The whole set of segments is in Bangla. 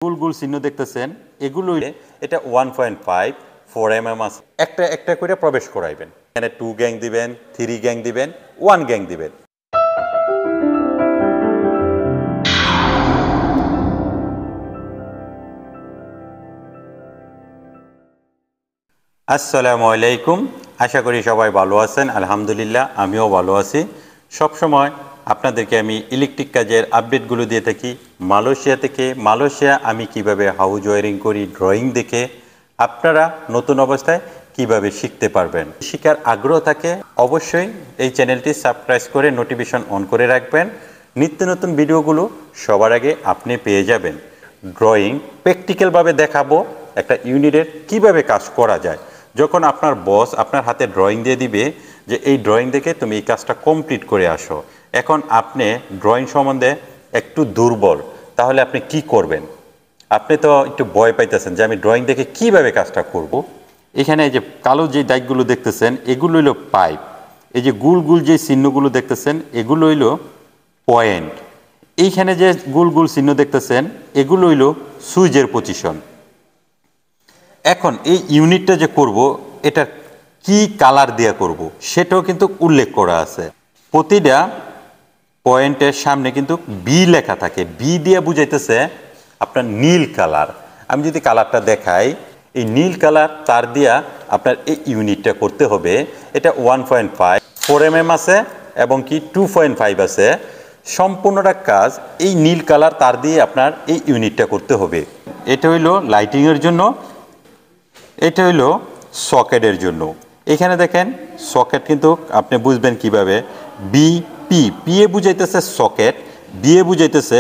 গোল গোল চিহ্ন দেখতেছেন এগুলো এটা 1.5 4 mm আছে একটা একটা করে প্রবেশ করাইবেন এখানে 2 গ্যাং দিবেন 3 গ্যাং দিবেন 1 গ্যাং দিবেন আসসালামু আলাইকুম আশা করি সবাই ভালো আছেন আলহামদুলিল্লাহ আমিও ভালো আছি সব সময় আপনাদেরকে আমি ইলেকট্রিক কাজের আপডেটগুলো দিয়ে থাকি মালয়েশিয়া আমি কিভাবে হাউস ওয়্যারিং করি ড্রয়িং দেখে আপনারা নতুন অবস্থায় কিভাবে শিখতে পারবেন শিখার আগ্রহ থাকে অবশ্যই এই চ্যানেলটি সাবস্ক্রাইব করে নোটিফিকেশন অন করে রাখবেন নিত্য নতুন ভিডিওগুলো সবার আগে আপনি পেয়ে যাবেন ড্রয়িং প্র্যাকটিক্যালভাবে দেখাবো একটা ইউনিটের কিভাবে কাজ করা যায় যখন আপনার বস আপনার হাতে ড্রয়িং দিয়ে দিবে যে এই ড্রয়িং দেখে তুমি এই কাজটা কমপ্লিট করে আসো এখন আপনি ড্রয়িং সম্বন্ধে একটু দুর্বল তাহলে আপনি কি করবেন আপনি তো একটু ভয় পাইতেছেন যে আমি ড্রয়িং দেখে কিভাবে কাজটা করব এখানে এই যে কালো যে দাগগুলো দেখতেছেন এগুলো হলো পাইপ এই যে গুল গুল যে চিহ্নগুলো দেখতেছেন এগুলো হইলো পয়েন্ট এইখানে যে গুল গুল চিহ্ন দেখতেছেন এগুলো হইলো সুইচের পজিশন এখন এই ইউনিটটা যে করব এটা কি কালার দিয়ে করব সেটাও কিন্তু উল্লেখ করা আছে প্রতিটা পয়েন্টের সামনে কিন্তু বি লেখা থাকে বি দিয়ে বুঝাইতেছে আপনার নীল কালার আমি যদি কালারটা দেখাই এই নীল কালার তার দিয়া আপনার এই ইউনিটটা করতে হবে এটা 1.5 4 mm আছে এবং কি 2.5 আছে সম্পূর্ণটা কাজ এই নীল কালার তার দিয়ে আপনার এই ইউনিটটা করতে হবে এটা হইলো লাইটিংয়ের জন্য এটা হইলো সকেটের জন্য এখানে দেখেন সকেট কিন্তু আপনি বুঝবেন কিভাবে বি পি পি এ বুঝাইতেছে সকেট বি এ বুঝাইতেছে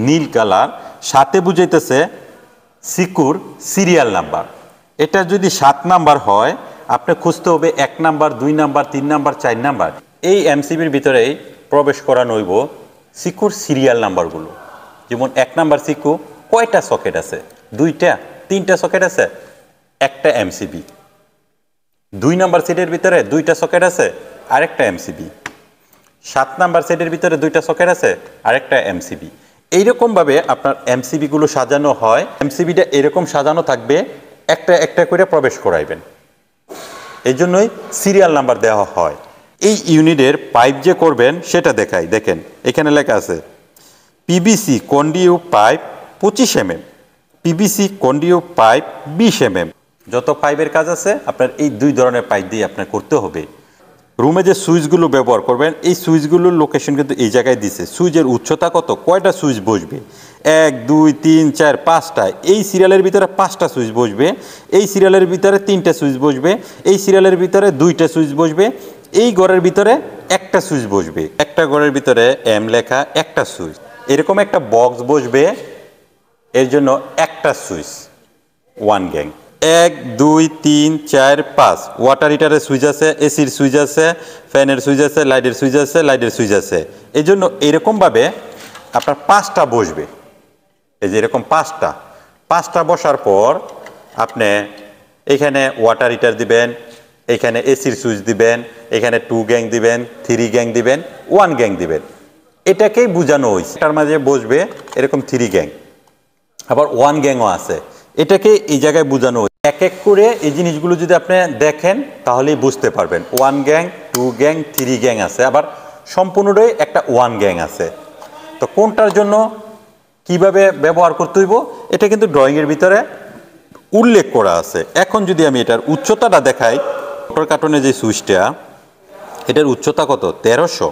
নীল কালার সাথে বুঝাইতেছে সিকিউর সিরিয়াল নাম্বার এটা যদি 7 নাম্বার হয় আপনি খুঁজতে হবে 1 নাম্বার 2 নাম্বার 3 নাম্বার 4 নাম্বার এই এমসিবির ভিতরেই প্রবেশ করা নইব সিকিউর সিরিয়াল নাম্বারগুলো যেমন 1 নাম্বার সিকিউ কয়টা সকেট আছে 2টা 3টা সকেট আছে একটা এমসিবি 2 নাম্বার সেটের ভিতরে 2টা সকেট আছে আরেকটা এমসিবি 7 নাম্বার সেটের ভিতরে 2টা সকেট আছে আরেকটা এমসিবি এইরকম ভাবে আপনার এমসিবি গুলো সাজানো হয় এমসিবিটা এরকম সাজানো থাকবে একটা একটা করে প্রবেশ করাইবেন এই জন্যই সিরিয়াল নাম্বার দেওয়া হয় এই ইউনিটের পাইপ যে করবেন সেটা দেখাই দেখেন এখানে লেখা আছে PVC conduit pipe 25 mm PVC conduit pipe 20 mm যত পাইপের কাজ আছে আপনার এই দুই ধরনের পাইপ দিয়ে আপনার করতে হবে রুমে যে সুইচগুলো ব্যবহার করবেন এই সুইচগুলোর লোকেশন কিন্তু এই জায়গায় দিছে সুইচের উচ্চতা কত কয়টা সুইচ বসবে 1 2 3 4 5টা এই সিরিয়ালের ভিতরে 5টা সুইচ বসবে এই সিরিয়ালের ভিতরে 3টা সুইচ বসবে এই সিরিয়ালের ভিতরে 2টা সুইচ বসবে এই ঘরের ভিতরে একটা সুইচ বসবে একটা ঘরের ভিতরে এম লেখা একটা সুইচ এরকম একটা বক্স বসবে এর জন্য একটা সুইচ 1 গ্যাং 1 2 3 4 5 ওয়াটার হিটারের সুইচ আছে এসির সুইচ আছে ফ্যানের সুইচ আছে লাইটের সুইচ আছে লাইটের সুইচ আছে এই জন্য এরকমভাবে আপনার 5টা বসবে এই যে এরকম 5টা বসার পর আপনি এখানে ওয়াটার হিটার দিবেন এখানে এসির সুইচ দিবেন এখানে 2 গ্যাং দিবেন 3 গ্যাং দিবেন 1 গ্যাং দিবেন এটাকেই বোঝানো হয়েছে এটার মাঝে বসবে এরকম 3 গ্যাং আবার 1 গ্যাংও আছে এটাকে এই জায়গায় বোঝানো এক এক করে এই জিনিসগুলো যদি আপনি দেখেন তাহলেই বুঝতে পারবেন 1 গ্যাং 2 গ্যাং 3 গ্যাং আছে আবার সম্পূর্ণটাই একটা 1 গ্যাং আছে তো কোনটার জন্য কিভাবে ব্যবহার করতে হইব এটা কিন্তু ড্রয়িংয়ের ভিতরে উল্লেখ করা আছে এখন যদি আমি এটার উচ্চতাটা দেখাই মোটর কার্টনের যে সুইচটা এটার উচ্চতা কত 1300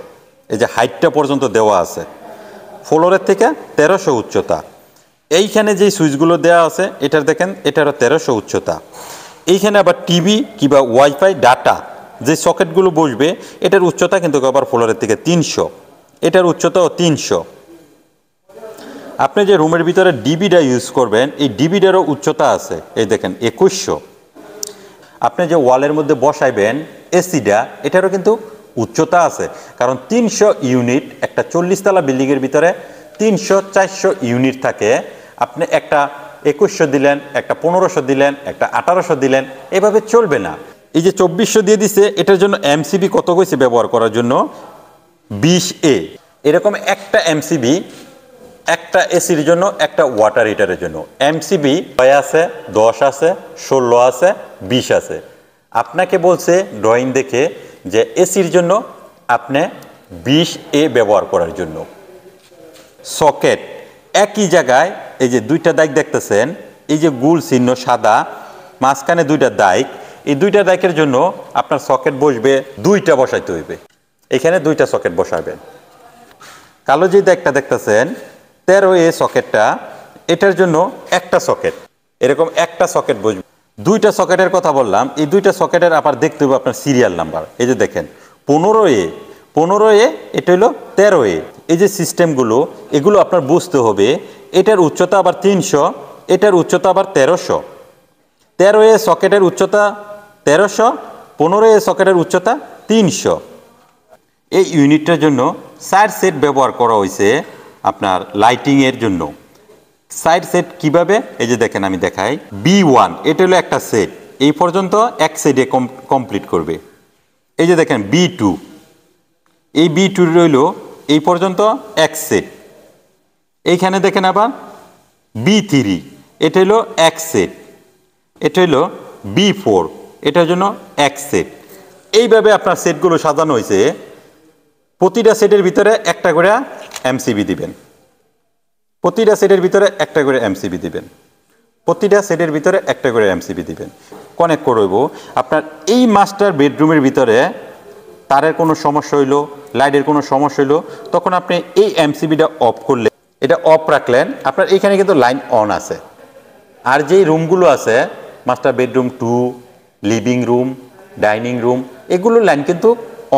এই যে হাইটটা পর্যন্ত দেওয়া আছে ফ্লোরের থেকে 1300 উচ্চতা এইখানে যে সুইচগুলো দেওয়া আছে এটার দেখেন এটারও 1300 উচ্চতা এইখানে আবার টিভি কিংবা ওয়াইফাই ডাটা যে সকেটগুলো বসবে এটার উচ্চতা কিন্তু আবার ফ্লোরের থেকে 300 এটার উচ্চতাও 300 আপনি যে রুমের ভিতরে ডিবিটা ইউজ করবেন এই ডিবিটারও উচ্চতা আছে এই দেখেন 2100 আপনি যে ওয়ালের মধ্যে বসাইবেন এসিটা এটারও কিন্তু উচ্চতা আছে কারণ 300 ইউনিট একটা 40 তলা বিল্ডিংয়ের ভিতরে 300 400 ইউনিট থাকে আপনি একটা 2100 দিলেন একটা 1500 দিলেন একটা 1800 দিলেন এভাবে চলবে না এই যে 2400 দিয়ে দিছে এটার জন্য এমসিবি কত কইছে ব্যবহার করার জন্য 20A এরকম একটা এমসিবি একটা এসির জন্য, একটা ওয়াটার হিটারের জন্য। এমসিবি 6 আছে, 10 আছে, 16 আছে, 20 আছে। আপনাকে বলছে ড্রয়িং দেখে যে এসির জন্য আপনি 20A ব্যবহার করার জন্য। সকেট একই জায়গায়, এই যে দুইটা দাগ দেখতেছেন, এই যে গোল চিহ্ন সাদা, মাঝখানে দুইটা দাগ, এই দুইটা দাগের জন্য আপনার সকেট বসবে, দুইটা বসাইতে হইবে। এখানে দুইটা সকেট বসাবেন। কালো যে দাগটা দেখতেছেন 13A সকেটটা, এটার জন্য একটা সকেট, এরকম একটা সকেট বসবে। দুইটা সকেটের কথা বললাম, এই দুইটা সকেটের আবার দেখতে হবে আপনার সিরিয়াল নাম্বার। এই যে দেখেন 15A, এটা হলো 13A। এই যে সিস্টেমগুলো, এগুলো আপনার বুঝতে হবে। এটার উচ্চতা আবার 300, এটার উচ্চতা আবার 1300। 13A সকেটের উচ্চতা 1300, 15A সকেটের উচ্চতা 300। এই ইউনিটটার জন্য 4 সেট ব্যবহার করা হয়েছে আপনার লাইটিংয়ের জন্য। 4 সেট কিভাবে, এই যে দেখেন আমি দেখাই। B1 এটা হলো একটা সেট, এই পর্যন্ত এক সেটে কমপ্লিট করবে। এই যে দেখেন B2, এই B2 রইল এই পর্যন্ত এক সেট। এইখানে দেখেন আবার B3, এটা হলো এক সেট। এটা হলো B4, এটার জন্য এক সেট। এইভাবে আপনার সেটগুলো সাজানো হয়েছে। প্রতিটা সেটের ভিতরে একটা করে এমসিবি দিবেন, প্রতিটা সেটের ভিতরে একটা করে এমসিবি দিবেন, প্রতিটা সেটের ভিতরে একটা করে এমসিবি দিবেন। কানেক্ট করব আপনার এই মাস্টার বেডরুমের ভিতরে তারের কোনো সমস্যা হইলো, লাইটের কোনো সমস্যা হইলো, তখন আপনি এই এমসিবিটা অফ করলে, এটা অফ রাখলেন, আপনার এখানে কিন্তু লাইন অন আছে। আর যেই রুমগুলো আছে master bedroom 2, living room, dining room, এগুলোর লাইন কিন্তু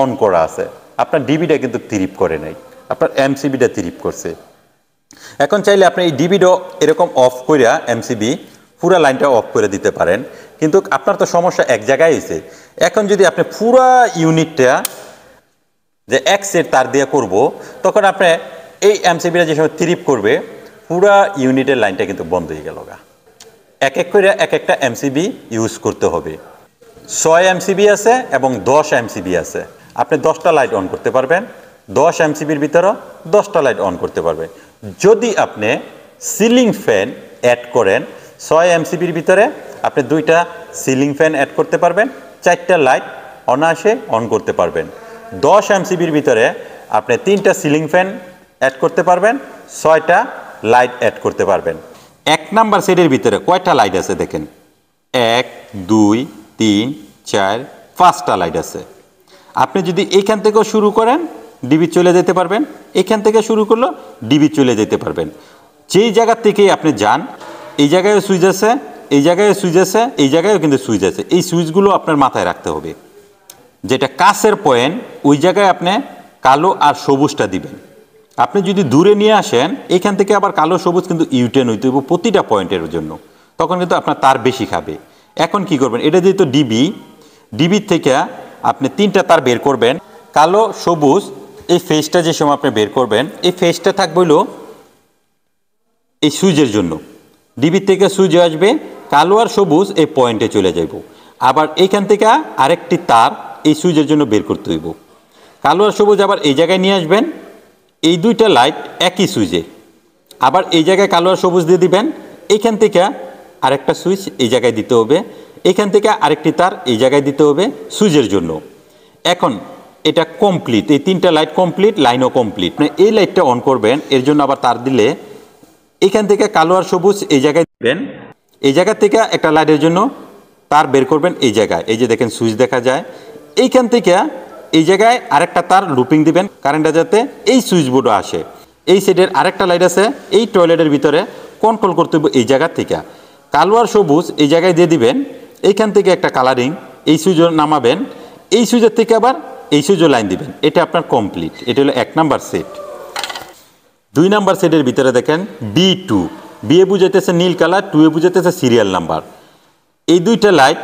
অন করা আছে। আপনার ডিবিটা কিন্তু ট্রিপ করে নাই, আপনার এমসিবিটা ট্রিপ করছে। এখন চাইলে আপনি এই ডিবিটা এরকম অফ করিয়া এমসিবি পুরা লাইনটা অফ করে দিতে পারেন, কিন্তু আপনার তো সমস্যা এক জায়গায় হয়েছে। এখন যদি আপনি পুরা ইউনিটটা যে এক সেট তার দিয়ে করব, তখন আপনি এই এমসিবিটা যে সময় ট্রিপ করবে, পুরা ইউনিটের লাইনটা কিন্তু বন্ধ হয়ে গেল গা। এক এক করে এক একটা এমসিবি ইউজ করতে হবে। 6 এমসিবি আছে এবং 10 এমসিবি আছে। আপনি 10টা লাইট অন করতে পারবেন, 10 এমসিবির ভিতরে 10টা লাইট অন করতে পারবেন। যদি আপনি সিলিং ফ্যান অ্যাড করেন, 6 এমসিবির ভিতরে আপনি 2টা সিলিং ফ্যান অ্যাড করতে পারবেন, 4টা লাইট অনায়াসে অন করতে পারবেন। 10 এমসিবির ভিতরে আপনি 3টা সিলিং ফ্যান অ্যাড করতে পারবেন, 6টা লাইট অ্যাড করতে পারবেন। 1 নাম্বার সেটের ভিতরে কয়টা লাইট আছে দেখেন, 1, 2, 3, 4, 5টা লাইট আছে। আপনি যদি এইখান থেকেও শুরু করেন, ডিবি চলে যেতে পারবেন, এখান থেকে শুরু করলো ডিবি চলে যেতে পারবেন। যেই জায়গা থেকেই আপনি যান, এই জায়গায় সুইচ আছে, এই জায়গায় সুইচ আছে, এই জায়গায়ও কিন্তু সুইচ আছে। এই সুইচগুলো আপনার মাথায় রাখতে হবে। যেটা কাছের পয়েন্ট, ওই জায়গায় আপনি কালো আর সবুজটা দিবেন। আপনি যদি দূরে নিয়ে আসেন, এখান থেকে আবার কালো সবুজ কিন্তু ইউটেন হইতে হবে প্রতিটা পয়েন্টের জন্য, তখন কিন্তু আপনার তার বেশি খাবে। এখন কি করবেন, এটা যেহেতু ডিবি থেকে আপনি 3টা তার বের করবেন। কালো সবুজ এই ফেসটা যে সময় আপনি বের করবেন, এই ফেসটা থাকবে হলো এই সুইচের জন্য। ডিবি থেকে সুইচ আসবে, কালো আর সবুজ এই পয়েন্টে চলে যাইব। আবার এইখান থেকে আরেকটি তার এই সুইচের জন্য বের করতে হইব। কালো আর সবুজ আবার এই জায়গায় নিয়ে আসবেন, এই 2টা লাইট একই সুইচে। আবার এই জায়গায় কালো আর সবুজ দিয়ে দিবেন, এইখান থেকে আরেকটা সুইচ এই জায়গায় দিতে হবে, এইখান থেকে আরেকটি তার এই জায়গায় দিতে হবে সুইচের জন্য। এখন এটা কমপ্লিট, এই 3টা লাইট কমপ্লিট, লাইনও কমপ্লিট। মানে এই লাইটটা অন করবেন, এর জন্য আবার তার দিলে এখান থেকে কালো আর সবুজ এই জায়গায় দিবেন, এই জায়গা থেকে একটা লাইটের জন্য তার বের করবেন এই জায়গায়। এই যে দেখেন সুইচ দেখা যায়, এইখান থেকে এই জায়গায় আরেকটা তার লুপিং দিবেন, কারেন্টটা যাতে এই সুইচ বোর্ডে আসে। এই সাইডের আরেকটা লাইট আছে এই টয়লেটের ভিতরে, কন্ট্রোল করতে হবে এই জায়গা থেকে। কালো আর সবুজ এই জায়গায় দিয়ে দিবেন, এইখান থেকে একটা কালারিং এই সুইচ নামাবেন, এই সুইচের থেকে আবার এই সুইচও লাইন দিবেন। এটা আপনার কমপ্লিট। এটা হলো 1 নাম্বার সেট। 2 নাম্বার সেটের ভিতরে দেখেন B2, বি এ বুঝাইতেছে নীল কালার, 2 এ বুঝাইতেছে সিরিয়াল নাম্বার। এই 2টা লাইট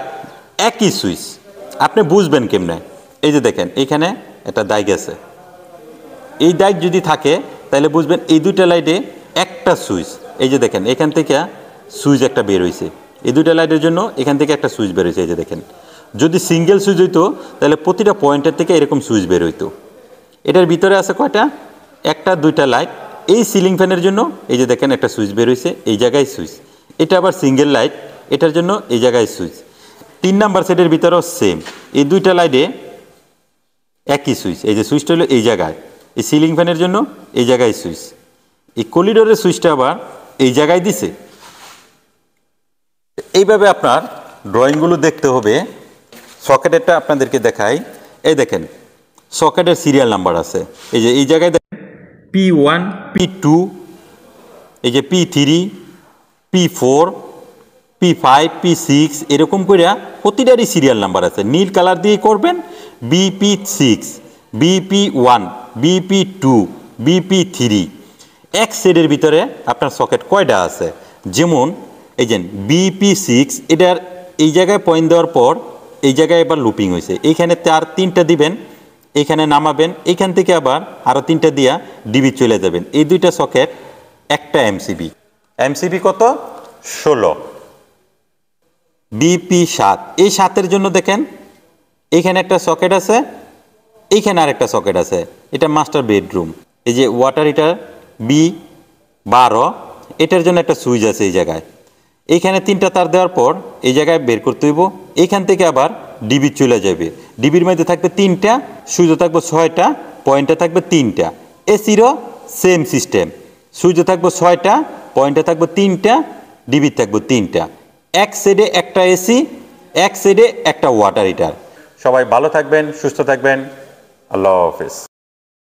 একই সুইচ। আপনি বুঝবেন কেমনে, এই যে দেখেন এখানে একটা দাগ আছে, এই দাগ যদি থাকে তাহলে বুঝবেন এই 2টা লাইটে একটা সুইচ। এই যে দেখেন এখান থেকে সুইচ একটা বের হয়েছে, এই 2টা লাইটের জন্য এখান থেকে একটা সুইচ বের হয়েছে। এই যে দেখেন, যদি সিঙ্গেল সুইচ হইতো তাহলে প্রতিটা পয়েন্টের থেকে এরকম সুইচ বের হইতো। এটার ভিতরে আছে কয়টা, 1টা 2টা লাইট, এই সিলিং ফ্যানের জন্য এই যে দেখেন একটা সুইচ বের হয়েছে, এই জায়গায় সুইচ। এটা আবার সিঙ্গেল লাইট, এটার জন্য এই জায়গায় সুইচ। 3 নাম্বার সেটের ভিতরেও সেম, এই দুইটা লাইটে একই সুইচ। এই যে সুইচটা হলো এই জায়গায়, এই সিলিং ফ্যানের জন্য এই জায়গায় সুইচ। এই করিডোরের সুইচটা আবার এই জায়গায় দিছে। এইভাবে আপনার ড্রয়িংগুলো দেখতে হবে। সকেটেরটা আপনাদেরকে দেখাই। এই দেখেন সকেটের সিরিয়াল নাম্বার আছে, এই যে এই জায়গায় দেখেন P1, P2, এই যে P3, P4, P5, P6 এরকম করে প্রতিটারই সিরিয়াল নাম্বার আছে। নীল কালার দিয়ে করবেন BP6, BP1, BP2, BP3। এক সেটের ভিতরে আপনার সকেট কয়টা আছে, যেমন এই যে BP6, এটার এই জায়গায় পয়েন্ট দেওয়ার পর এই জায়গায় এবার লুপিং হয়েছে, এইখানে 3টা দিবেন, এইখানে নামাবেন, এইখান থেকে আবার আরও 3টা দিয়া ডিবি চলে যাবেন। এই দুইটা সকেট একটা এমসিবি। এমসিবি কত? 16। BP7, এই 7-এর জন্য দেখেন এইখানে একটা সকেট আছে, এইখানে আরেকটা সকেট আছে, এটা মাস্টার বেডরুম। এই যে ওয়াটার হিটার B12, এটার জন্য একটা সুইচ আছে এই জায়গায়। এইখানে 3টা তার দেওয়ার পর এই জায়গায় বের করতে হইব, এইখান থেকে আবার ডিবি চলে যাবে। ডিবির মধ্যে থাকবে 3টা, সুইচও থাকবে 6টা, পয়েন্টে থাকবে 3টা। এসিরও সেম সিস্টেম, সুইচও থাকবে 6টা, পয়েন্টে থাকবে 3টা, ডিবি থাকবে 3টা। এক সাইডে একটা এসি, এক সাইডে একটা ওয়াটার হিটার। সবাই ভালো থাকবেন, সুস্থ থাকবেন। আল্লাহ হাফেজ।